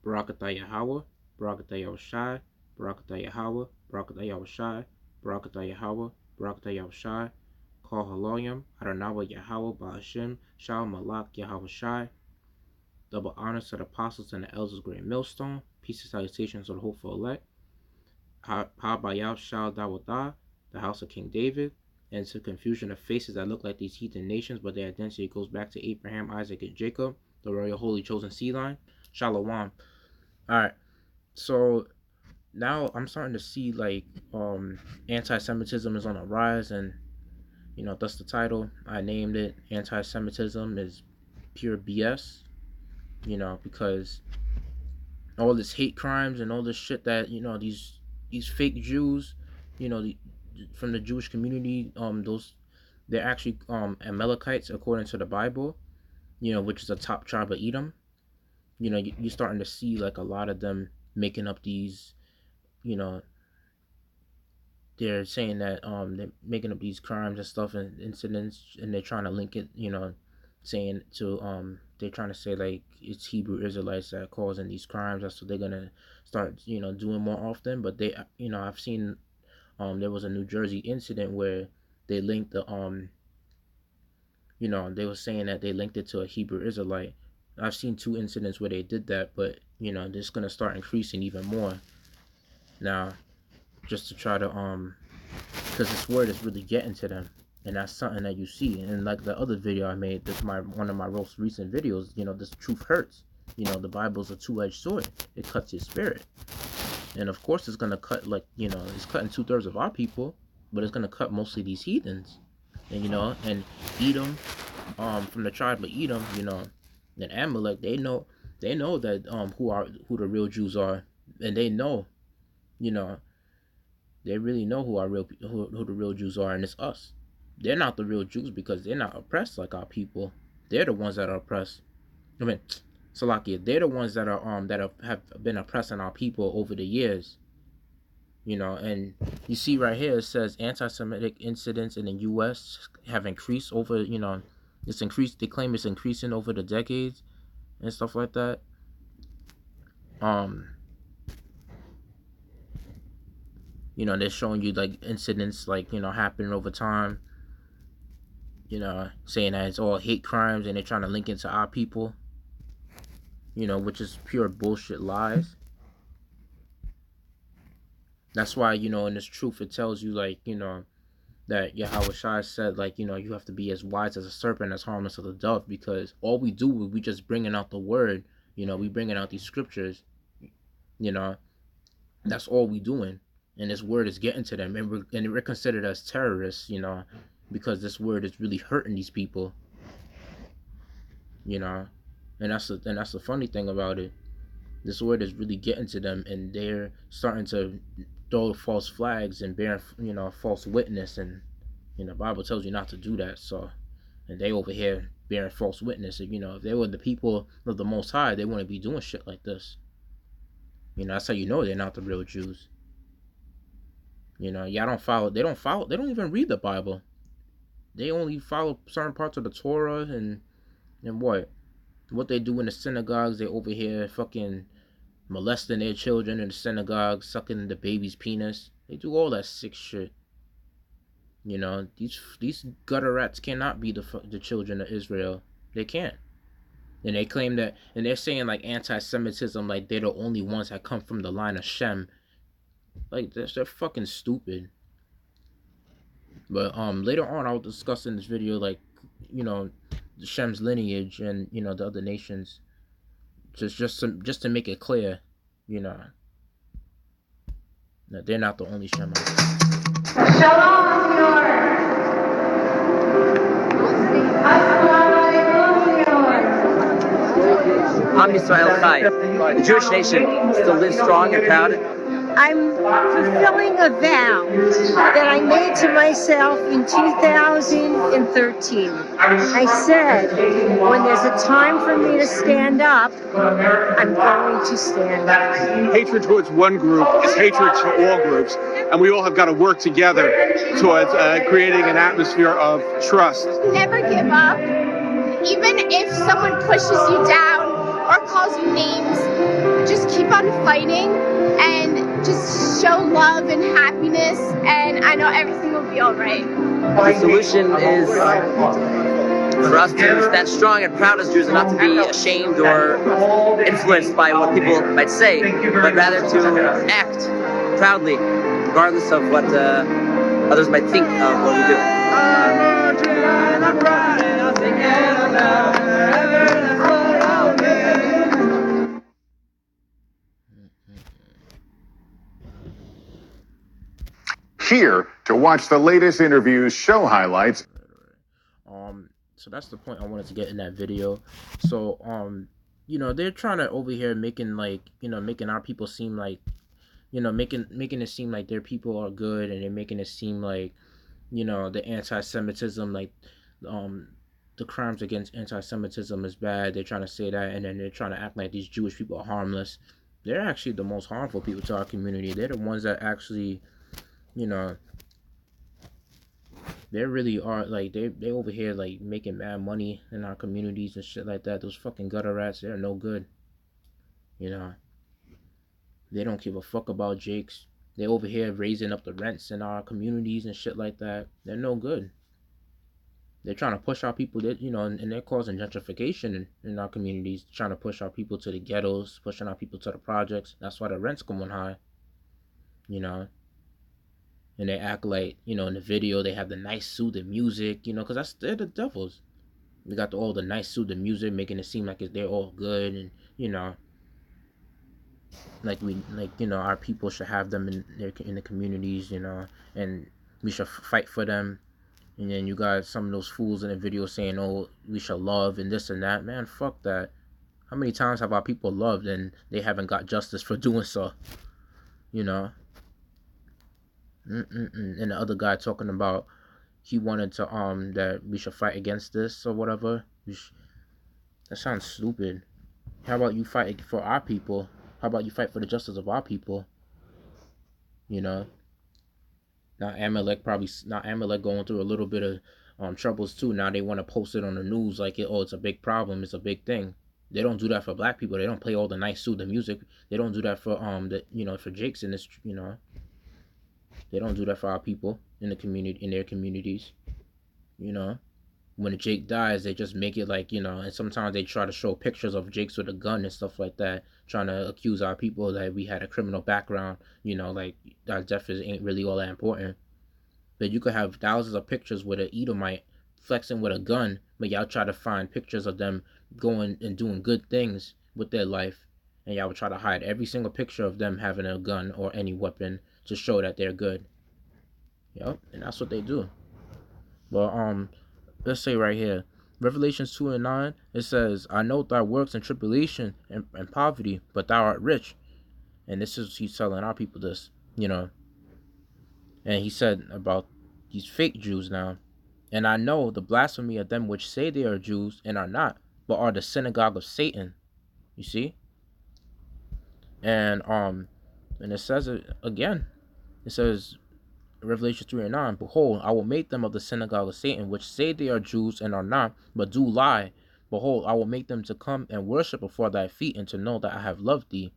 Barakatah Yahweh, Barakatah Yahushai, Barakatah Yahweh, Barakatah Yahushai, Barakatah Yahweh, Barakatah Yahushai, Kol Haloyim, Adonai Yahweh, Ba'ashem, Shal Malak Yahweh Shai. Double honors to the apostles and the elders of Great Millstone. Peace and salutations to the hopeful elect. Ha Bayav Shal Dawadah, the house of King David, and to confusion of faces that look like these heathen nations, but their identity goes back to Abraham, Isaac, and Jacob, the royal holy chosen seed line. Shalom. Alright, so now I'm starting to see like anti-Semitism is on a rise, and that's the title. I named it Anti-Semitism is Pure BS, because all this hate crimes and all this shit that these fake Jews, from the Jewish community, they're actually Amalekites according to the Bible, which is a top tribe of Edom. You're starting to see like a lot of them making up these, they're saying that they're making up these crimes and stuff and incidents, and they're trying to link it, saying to they're trying to say like it's Hebrew Israelites that are causing these crimes. That's what they're gonna start doing more often. But they I've seen there was a New Jersey incident where they linked the they were saying that they linked it to a Hebrew Israelite. I've seen 2 incidents where they did that, but they're just gonna start increasing even more now, just to try to because this word is really getting to them, and that's something that you see. And like the other video I made, this one of my most recent videos, this truth hurts. The Bible's a 2-edged sword. It cuts your spirit, and of course it's gonna cut, like it's cutting 2/3 of our people, but it's gonna cut mostly these heathens. And and Edom, from the tribe of Edom, and Amalek, they know that who the real Jews are, and they know, they really know who the real Jews are, and it's us. They're not the real Jews because they're not oppressed like our people. They're the ones that are oppressed. I mean, Salakia, they're the ones that are that have been oppressing our people over the years. And you see right here it says anti-Semitic incidents in the U.S. have increased over, it's increased. They claim it's increasing over the decades and stuff like that. They're showing you like incidents like happening over time. Saying that it's all hate crimes and they're trying to link it to our people. Which is pure bullshit lies. That's why, in this truth, it tells you, like, that Yahweh Shai said, like, you have to be as wise as a serpent, as harmless as a dove, because all we do is we just bringing out the word, we bringing out these scriptures, that's all we doing, and this word is getting to them, and we're considered as terrorists, because this word is really hurting these people, and that's the funny thing about it. This word is really getting to them, and they're starting to throw false flags and bear, false witness, and the Bible tells you not to do that. So, and they over here bearing false witness. If they were the people of the Most High, they wouldn't be doing shit like this. That's how they're not the real Jews. Y'all don't follow. They don't even read the Bible. They only follow certain parts of the Torah and what they do in the synagogues. They over here fucking molesting their children in the synagogue, sucking the baby's penis. They do all that sick shit. These gutter rats cannot be the children of Israel. They can't. And they claim that, and they're saying like anti-Semitism, like they're the only ones that come from the line of Shem. Like they're fucking stupid. But later on I'll discuss in this video like Shem's lineage and the other nations. Just to make it clear, that they're not the only Shemites. Shalom, Am Yisrael Chai. The Jewish nation still lives strong and proud. I'm fulfilling a vow that I made to myself in 2013. I said, when there's a time for me to stand up, I'm going to stand up. Hatred towards one group is hatred to all groups, and we all have got to work together towards creating an atmosphere of trust. Never give up, even if someone pushes you down or calls you names. Just on fighting and just show love and happiness, and I know everything will be all right. The solution is for us to stand strong and proud as Jews and not to be ashamed or influenced by what people might say, but rather to act proudly, regardless of what others might think of what we do. Here to watch the latest interviews, show highlights. So that's the point I wanted to get in that video. So they're trying to over here making making our people seem like, making it seem like their people are good, and they're making it seem like, the anti-Semitism, like the crimes against anti-Semitism is bad. They're trying to say that, and then they're trying to act like these Jewish people are harmless. They're actually the most harmful people to our community. They're the ones that actually, they really are, like, they over here like making mad money in our communities and shit like that. Those fucking gutter rats, they're no good. They don't give a fuck about Jakes. They over here raising up the rents in our communities and shit like that. They're no good. They're trying to push our people, that and they're causing gentrification in our communities, trying to push our people to the ghettos, pushing our people to the projects. That's why the rent's going high. And they act like, in the video they have the nice suited music, because they're the devils. They got all the nice suited music, making it seem like they're all good, and our people should have them in the communities, and we should fight for them. And then you got some of those fools in the video saying, oh, we should love and this and that. Man, fuck that. How many times have our people loved and they haven't got justice for doing so? And the other guy talking about he wanted to that we should fight against this or whatever. That sounds stupid. How about you fight for our people? How about you fight for the justice of our people? Now Amalek going through a little bit of troubles too. Now they want to post it on the news like it's a big problem, it's a big thing. They don't do that for black people. They don't play all the nice the music. They don't do that for for Jakes in this, They don't do that for our people in their communities. When a Jake dies, they just make it like, and sometimes they try to show pictures of Jakes with a gun and stuff like that, trying to accuse our people that we had a criminal background, like our death ain't really all that important. But you could have thousands of pictures with an Edomite flexing with a gun, but y'all try to find pictures of them going and doing good things with their life, and y'all would try to hide every single picture of them having a gun or any weapon to show that they're good. Yep, and that's what they do. But let's say right here, Revelations 2:9, it says, I know thy works and tribulation and poverty, but thou art rich. And he's telling our people this, And he said about these fake Jews now. And I know the blasphemy of them which say they are Jews and are not, but are the synagogue of Satan. You see? And it says it again. It says, Revelation 3:9, behold, I will make them of the synagogue of Satan, which say they are Jews and are not, but do lie. Behold, I will make them to come and worship before thy feet, and to know that I have loved thee.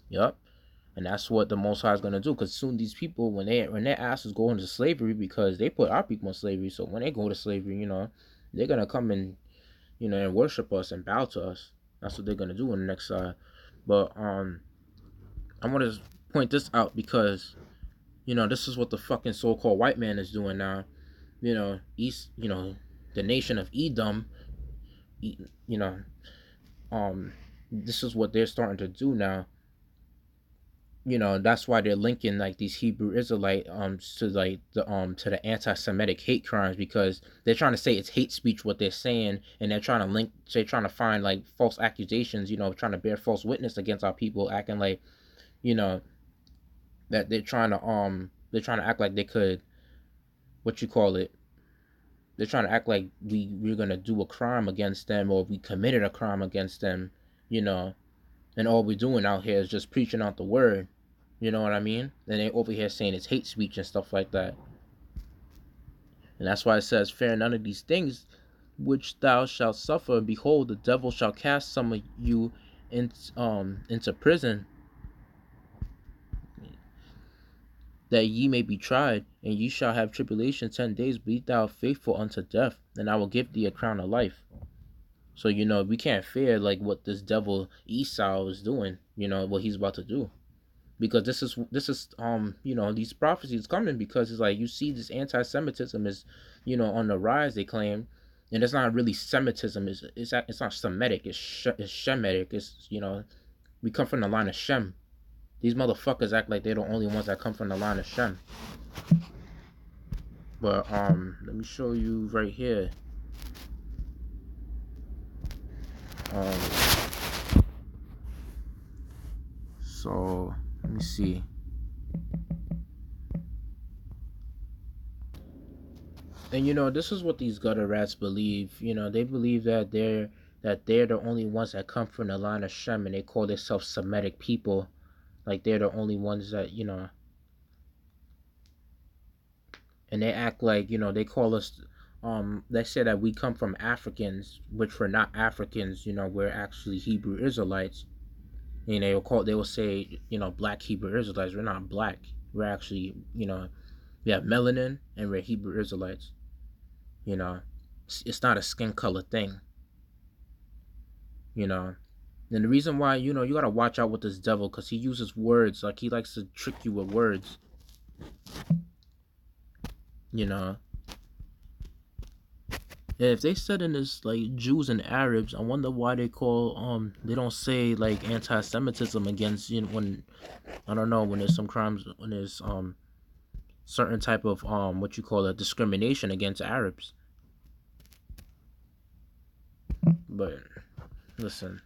Yep. And that's what the Most High is going to do, because soon these people, when their asses go into slavery, because they put our people in slavery, so when they go to slavery, they're going to come and, and worship us and bow to us. That's what they're going to do in the next side. But I want to point this out because, this is what the fucking so-called white man is doing now. The nation of Edom, this is what they're starting to do now. That's why they're linking like these Hebrew Israelite to like to the anti-Semitic hate crimes, because they're trying to say it's hate speech what they're saying, and they're trying to find like false accusations, trying to bear false witness against our people, acting like, that they're trying to act like they could, they're trying to act like we're gonna do a crime against them, or we committed a crime against them, and all we're doing out here is just preaching out the word. You know what I mean? And they over here saying it's hate speech and stuff like that. And that's why it says, fear none of these things which thou shalt suffer. Behold, the devil shall cast some of you into prison, that ye may be tried, and ye shall have tribulation 10 days. Be thou faithful unto death, and I will give thee a crown of life. So, we can't fear like what this devil Esau is doing, what he's about to do. Because this is these prophecies coming, because it's like you see this anti-Semitism is, on the rise, they claim. And it's not really Semitism, it's not Semitic, it's Shemitic. It's, we come from the line of Shem. These motherfuckers act like they're the only ones that come from the line of Shem. But let me show you right here. So let me see. And this is what these gutter rats believe. They believe that they're the only ones that come from the line of Shem, and they call themselves Semitic people. Like they're the only ones that, and they act like, they call us, they say that we come from Africans, which we're not Africans. We're actually Hebrew Israelites. And they will say, black Hebrew Israelites. We're not black. We're actually, we have melanin, and we're Hebrew Israelites. It's not a skin color thing. And the reason why, you gotta watch out with this devil, because he uses words. Like, he likes to trick you with words. And if they said in this, like, Jews and Arabs, I wonder why they don't say, like, anti-Semitism against, when, I don't know, when there's some crimes, when there's, certain type of, what you call it, discrimination against Arabs. But, listen,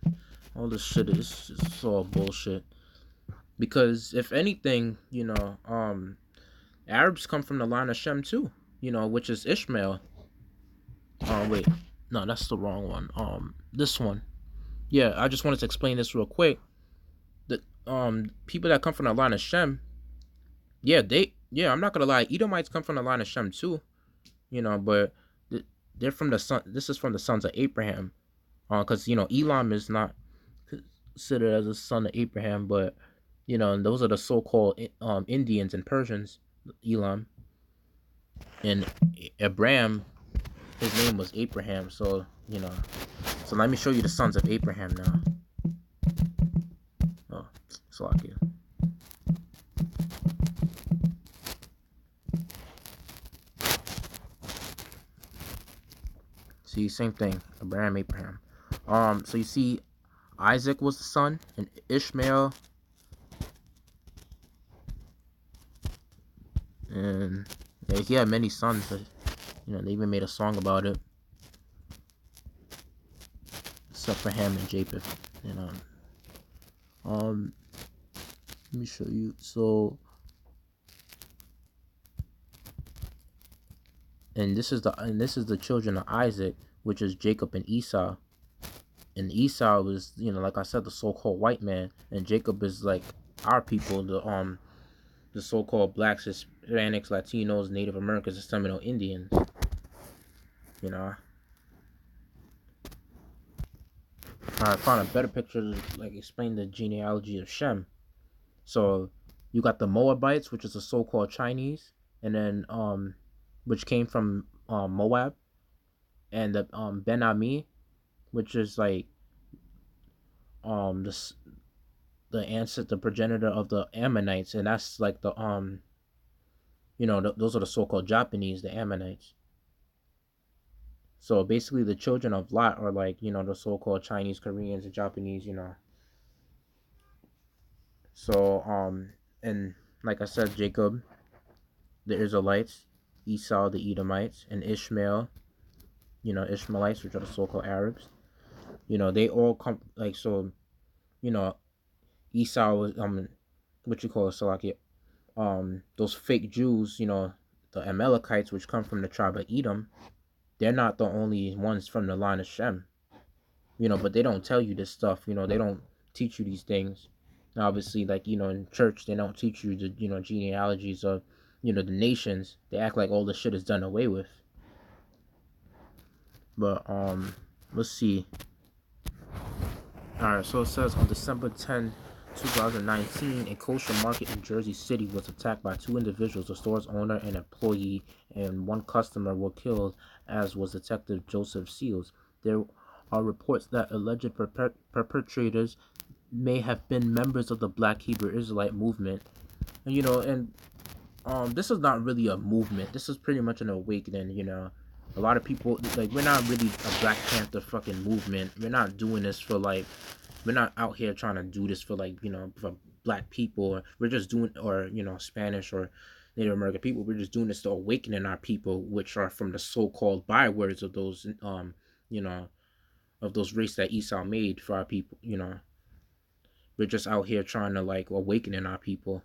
all this shit is just all bullshit. Because, if anything, Arabs come from the line of Shem too, which is Ishmael. Wait, no, that's the wrong one. This one. Yeah, I just wanted to explain this real quick. The people that come from the line of Shem, I'm not gonna lie, Edomites come from the line of Shem too, but they're from the son. This is from the sons of Abraham, because Elam is not considered as a son of Abraham, but those are the so-called Indians and Persians, Elam. And Abraham, his name was Abraham. So so let me show you the sons of Abraham now. Oh, Slovakia. See, same thing. Abraham. So you see, Isaac was the son, and Ishmael, and he had many sons. But, they even made a song about it. Except for Ham and Japheth. Let me show you. So, and this is the children of Isaac, which is Jacob and Esau. And Esau was, like I said, the so-called white man, and Jacob is like our people, the so-called blacks, Hispanics, Latinos, Native Americans, and Seminole Indians. I found a better picture to like explain the genealogy of Shem. So you got the Moabites, which is the so-called Chinese, and then which came from Moab, and the Ben Ami, which is like the progenitor of the Ammonites, and that's like the those are the so-called Japanese, the Ammonites. So basically, the children of Lot are like the so-called Chinese, Koreans, and Japanese. So and like I said, Jacob, the Israelites, Esau, the Edomites, and Ishmael, Ishmaelites, which are the so-called Arabs. They all come like so. Esau was what you call Salakia, those fake Jews, the Amalekites, which come from the tribe of Edom. They're not the only ones from the line of Shem, but they don't tell you this stuff. They don't teach you these things. Obviously, like, in church, they don't teach you the, genealogies of, the nations. They act like all this shit is done away with. But, let's see. Alright, so it says on December 10, 2019, a kosher market in Jersey City was attacked by 2 individuals. The store's owner and employee and 1 customer were killed, as was Detective Joseph Seals. There are reports that alleged perpetrators may have been members of the Black Hebrew Israelite movement. And this is not really a movement. This is pretty much an awakening. A lot of people, like, we're not really a Black Panther fucking movement. We're not doing this for, like, we're not out here trying to do this for, like, for Black people. We're just doing, or, Spanish or Native American people. We're just doing this to awakening our people, which are from the so-called bywords of those, of those race that Esau made for our people. We're just out here trying to, like, awakening our people.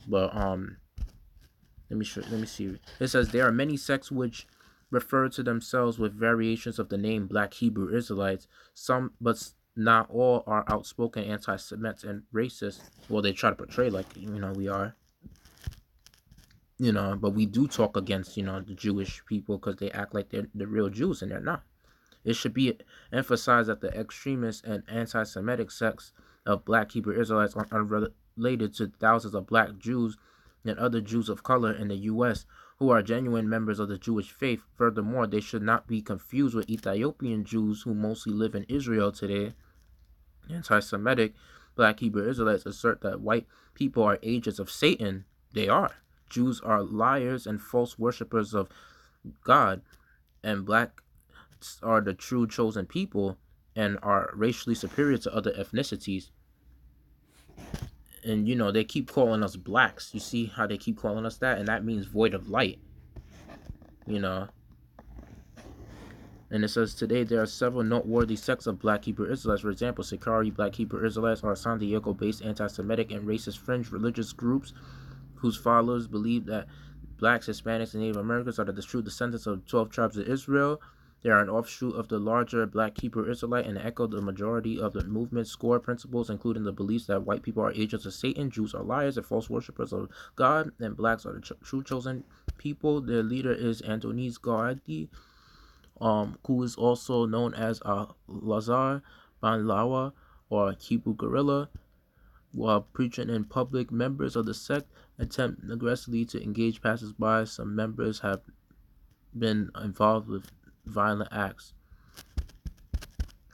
But let me see. It says there are many sects which refer to themselves with variations of the name Black Hebrew Israelites. Some, but not all, are outspoken anti-Semites and racist. Well, they try to portray like we are. But we do talk against the Jewish people because they act like they're the real Jews and they're not. It should be emphasized that the extremist and anti-Semitic sects of Black Hebrew Israelites are unrelated to thousands of Black Jews and other Jews of color in the U.S. who are genuine members of the Jewish faith. Furthermore, they should not be confused with Ethiopian Jews who mostly live in Israel today. Anti-Semitic Black Hebrew Israelites assert that white people are agents of Satan. They are. Jews are liars and false worshippers of God, and Black are the true chosen people and are racially superior to other ethnicities. And they keep calling us blacks. You see how they keep calling us that? And that means void of light. And it says today there are several noteworthy sects of Black Hebrew Israelites. For example, Sakari Black Hebrew Israelites are San Diego-based anti-Semitic and racist fringe religious groups whose followers believe that Blacks, Hispanics, and Native Americans are the true descendants of 12 tribes of Israel. They are an offshoot of the larger Black Hebrew Israelite and echo the majority of the movement's core principles, including the beliefs that white people are agents of Satan, Jews are liars and false worshippers of God, and Blacks are the true chosen people. Their leader is Antonis Gaudi, who is also known as Lazar Banlawa or Hebrew Guerrilla. While preaching in public, members of the sect attempt aggressively to engage passers-by. Some members have been involved with violent acts.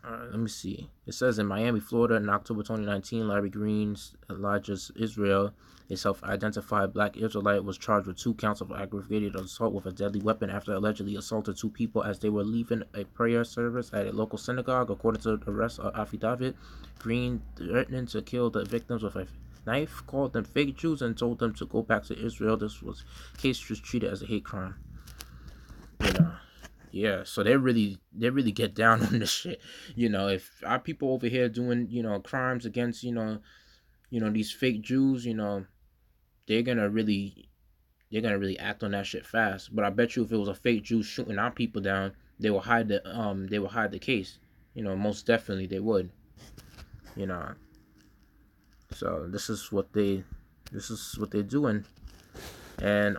Let me see. It says in Miami, Florida, in October 2019, Larry Green's Elijah's Israel, a self-identified Black Israelite, was charged with 2 counts of aggravated assault with a deadly weapon after allegedly assaulted 2 people as they were leaving a prayer service at a local synagogue. According to the arrest affidavit, Green threatened to kill the victims with a knife, called them fake Jews, and told them to go back to Israel. This case was treated as a hate crime. Yeah, so they really get down on this shit. If our people over here doing, crimes against, these fake Jews, they're gonna really act on that shit fast. But I bet you if it was a fake Jew shooting our people down, they will hide the case. Most definitely they would. So this is what they're doing. And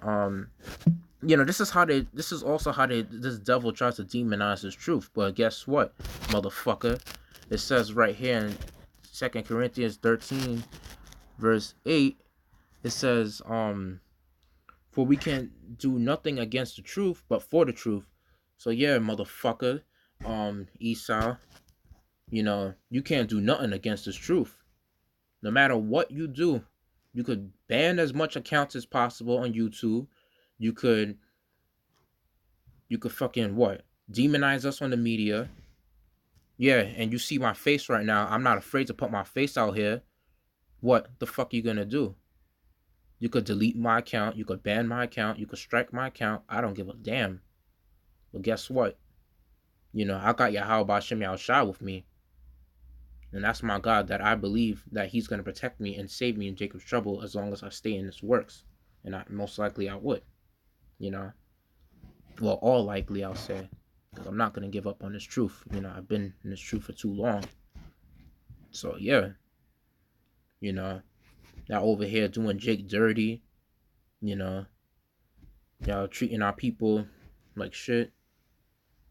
this is also how this devil tries to demonize his truth. But guess what, motherfucker? It says right here in 2 Corinthians 13, verse 8, it says, for we can do nothing against the truth, but for the truth. So yeah, motherfucker, Esau, you can't do nothing against this truth. No matter what you do, you could ban as much accounts as possible on YouTube. You could fucking what? Demonize us on the media. Yeah, and you see my face right now. I'm not afraid to put my face out here. What the fuck are you gonna do? You could delete my account. You could ban my account. You could strike my account. I don't give a damn. But guess what? I got Yahweh Shem with me. And that's my God that I believe that he's going to protect me and save me in Jacob's trouble as long as I stay in this works. And most likely I would. Well, all likely I'll say. Because I'm not going to give up on this truth. I've been in this truth for too long. So, yeah. Y'all over here doing Jake dirty. Y'all treating our people like shit.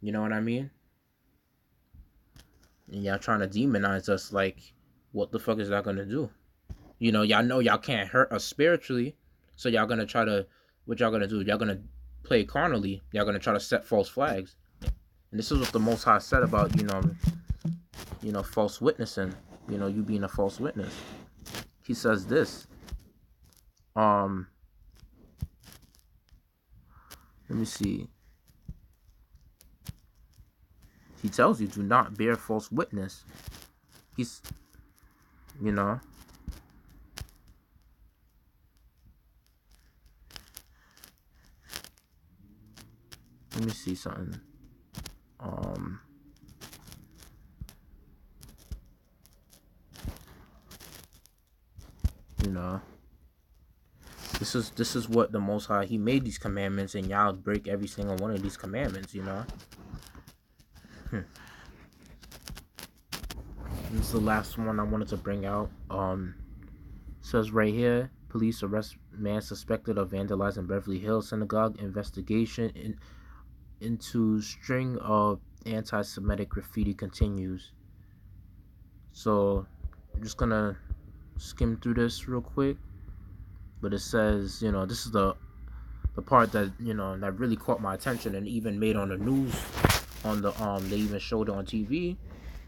You know what I mean? And y'all trying to demonize us like what the fuck is that gonna do? You know y'all can't hurt us spiritually, so y'all gonna try to, what y'all gonna do? Y'all gonna play carnally. Y'all gonna try to set false flags. And this is what the Most High said about, false witnessing. You being a false witness. He says this. Let me see. He tells you, do not bear false witness. He's, let me see something. This is what the Most High, He made these commandments, and y'all break every single one of these commandments. This is the last one I wanted to bring out. Says right here, police arrest man suspected of vandalizing Beverly Hills synagogue. Investigation into string of anti-Semitic graffiti continues. So I'm just gonna skim through this real quick. But it says, this is the part that, that really caught my attention and even made on the news. They even showed it on TV.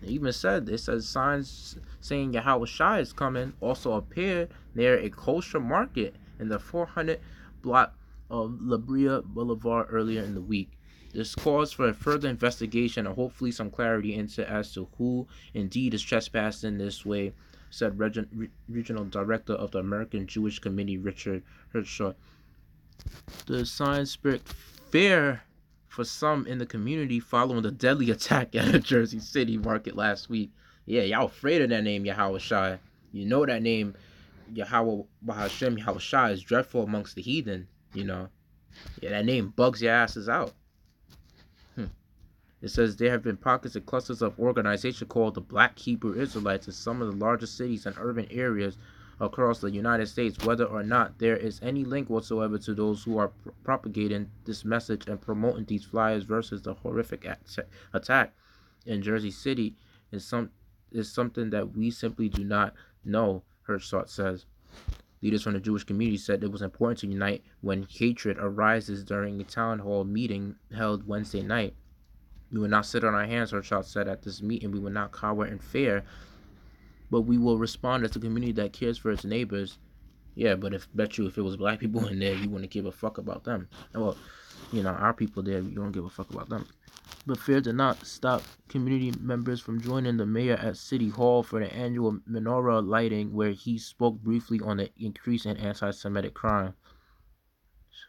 They even said, it says signs saying Yasharahla is coming also appeared near a kosher market in the 400 block of La Brea Boulevard earlier in the week. This calls for a further investigation and hopefully some clarity as to who indeed is trespassing this way, said Regional Director of the American Jewish Committee, Richard Hirschshaw. The sign sparked fear for some in the community following the deadly attack at a Jersey City market last week. Yeah, y'all afraid of that name, Yahweh. You know that name, Yahweh Bahashem, Yahweh is dreadful amongst the heathen, Yeah, that name bugs your asses out. It says there have been pockets and clusters of organization called the Black Hebrew Israelites in some of the largest cities and urban areas across the United States. Whether or not there is any link whatsoever to those who are propagating this message and promoting these flyers versus the horrific attack in Jersey City is something that we simply do not know, Hirschshaw says. Leaders from the Jewish community said it was important to unite when hatred arises during a town hall meeting held Wednesday night. We will not sit on our hands, Hirschshaw said at this meeting. We will not cower in fear, but we will respond as a community that cares for its neighbors. Yeah, but if it was black people in there, you wouldn't give a fuck about them. Well, our people there, you don't give a fuck about them. But fear did not stop community members from joining the mayor at City Hall for the annual menorah lighting, where he spoke briefly on the increase in anti-Semitic crime.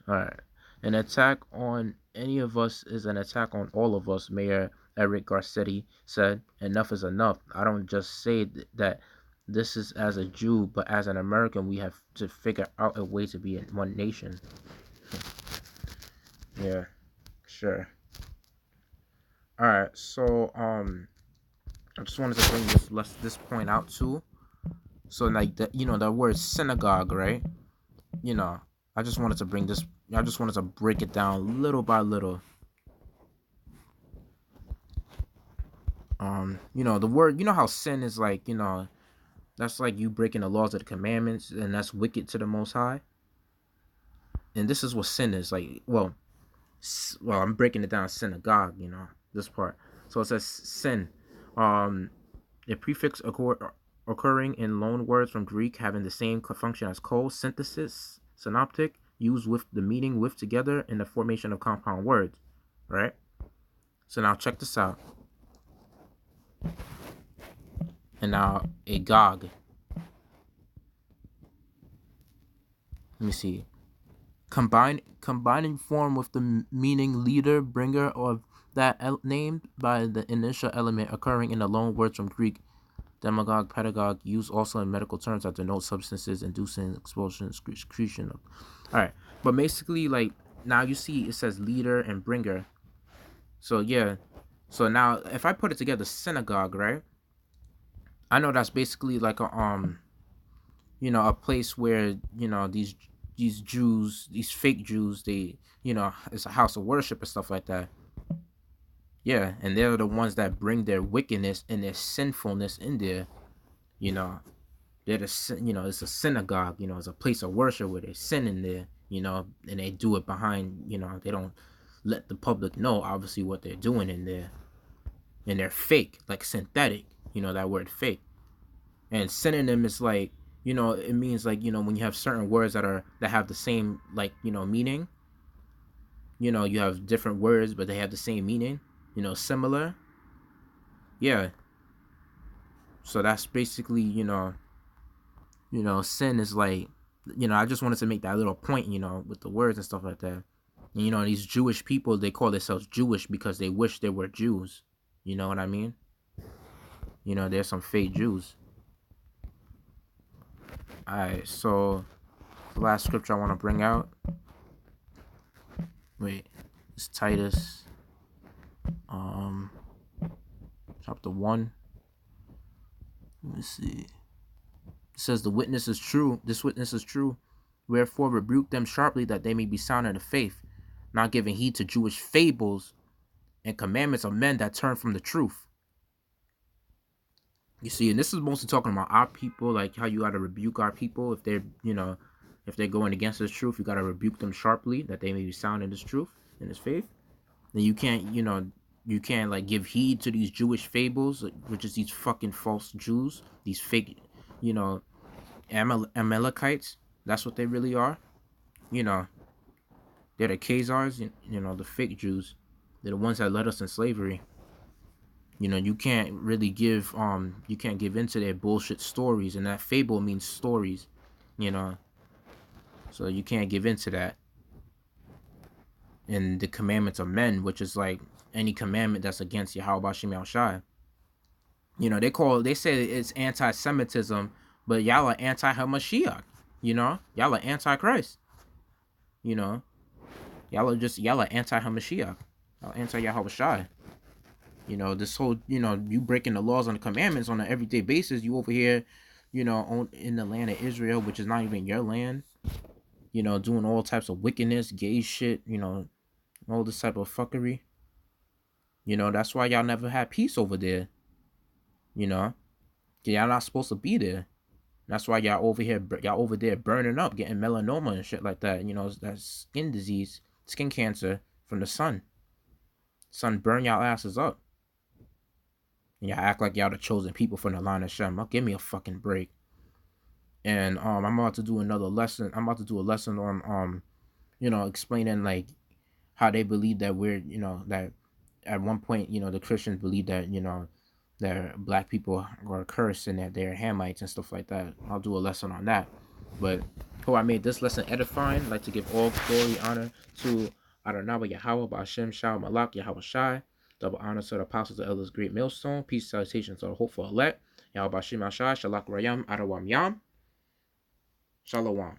All right. An attack on any of us is an attack on all of us, Mayor Eric Garcetti said. Enough is enough. I don't just say that this is as a Jew, but as an American, we have to figure out a way to be in one nation. Yeah, sure. All right, so I just wanted to bring this point out too. So like the word synagogue, right? I just wanted to break it down little by little. The word, how sin is like, that's like you breaking the laws of the commandments, and that's wicked to the Most High. And this is what sin is like. Well, I'm breaking it down, synagogue, this part. So it says sin, a prefix occurring in loan words from Greek having the same function as synthesis, synoptic, used with the meaning with together in the formation of compound words, right? So now check this out. And now a gog. Let me see. Combining form with the meaning leader, bringer of that named by the initial element occurring in the loan words from Greek. Demagogue, pedagogue, used also in medical terms that denote substances inducing expulsion, excretion. All right, but basically, like now you see it says leader and bringer. So yeah, so now if I put it together, synagogue, right? I know that's basically like a a place where these Jews, these fake Jews, they it's a house of worship and stuff like that. Yeah, and they're the ones that bring their wickedness and their sinfulness in there. You know, it's a synagogue. It's a place of worship where they sin in there. And they do it behind. They don't let the public know obviously what they're doing in there, and they're fake, like synthetic. That word fake. And synonym is like, it means like, when you have certain words that have the same, like, meaning. You have different words, but they have the same meaning. Similar. Yeah. So that's basically, sin is like, I just wanted to make that little point, with the words and stuff like that. And, these Jewish people, they call themselves Jewish because they wish they were Jews. You know what I mean? There's some fake Jews. Alright, so the last scripture I want to bring out. Wait, it's Titus. Chapter 1. Let me see. It says the witness is true. This witness is true. Wherefore rebuke them sharply that they may be sound in the faith, not giving heed to Jewish fables and commandments of men that turn from the truth. You see, and this is mostly talking about our people, like how you got to rebuke our people if they're, if they're going against this truth. You got to rebuke them sharply that they may be sound in this truth, in this faith. And you can't like give heed to these Jewish fables, which is these fucking false Jews, these fake, Amalekites. That's what they really are. They're the Khazars, the fake Jews. They're the ones that led us in slavery. You can't really give you can't give into their bullshit stories, and that fable means stories, so you can't give into that. And the commandments of men, which is like any commandment that's against Yahweh Shem Yahushai. They say it's anti-Semitism, but y'all are anti-Hamashiach. Y'all are anti-Christ. Y'all are anti-Hamashiach. Y'all anti-Yahushai. This whole, you breaking the laws and the commandments on an everyday basis. You over here, in the land of Israel, which is not even your land, doing all types of wickedness, gay shit, all this type of fuckery. That's why y'all never had peace over there. Y'all not supposed to be there. That's why y'all over there burning up, getting melanoma and shit like that. That's skin disease, skin cancer from the sun. Sun burn y'all asses up. And y'all act like y'all the chosen people from the line of Shem. Give me a fucking break. And I'm about to do another lesson. I'm about to do a lesson on explaining like how they believe that we're, that at one point, the Christians believe that, that black people are cursed and that they're Hamites and stuff like that. I'll do a lesson on that. But hope I made this lesson edifying. I'd like to give all glory, honor to Adonai Yahweh, Ba'ashem, Shal, Malak, Yahweh Shai. Double honor to the apostles, the elders, great millstone. Peace, salutations to the hopeful elect. Yahweh Ba'ashem, Shai, Shalak Rayam, Adawam Yam. Shalom.